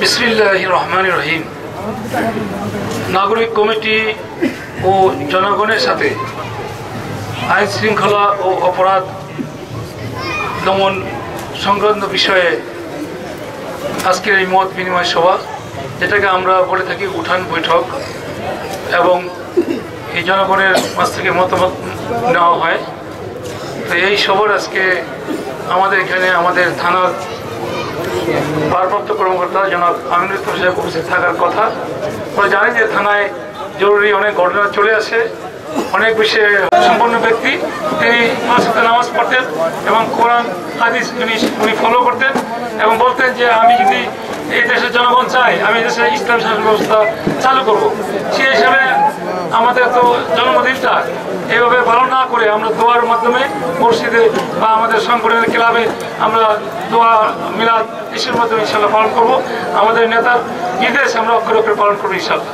বিসমিল্লাহিররহমানিররহিম। নাগরিক কমিটি ও জনগণের সাথে আইন শৃঙ্খলা ও অপরাধ দমন সংক্রান্ত বিষয়ে আজকের এই মত বিনিময় সভা, যেটাকে আমরা বলে থাকি উঠান বৈঠক, এবং এই জনগণের মাঝ থেকে মতামত নেওয়া হয়। তো এই সভার আজকে আমাদের এখানে আমাদের থানার ভারপ্রাপ্ত কর্মকর্তা জনাব আমিনুল ইসলাম সাহেব উপস্থিত থাকার কথা। আমরা জানি যে থানায় জরুরি অনেক ঘটনা চলে আসে। অনেক বিষয়ে সম্পন্ন ব্যক্তি, তিনি নামাজ পড়তেন এবং কোরআন হাদিস উনি ফলো করতেন এবং বলতেন যে আমি যদি এই দেশের জনগণ চাই, আমি এই দেশে ইসলাম শাসন ব্যবস্থা চালু করব। সেই হিসাবে আমাদের তো জন্মদিনটা এইভাবে পালন না করে আমরা দোয়ার মাধ্যমে মসজিদে বা আমাদের সংগঠনের ক্লাবে আমরা দোয়া মিলাদ ইসের মাধ্যমে ইনশাল্লাহ পালন করব। আমাদের নেতার নির্দেশ আমরা অক্ষরে অক্ষরে পালন করবো ইনশাল্লাহ।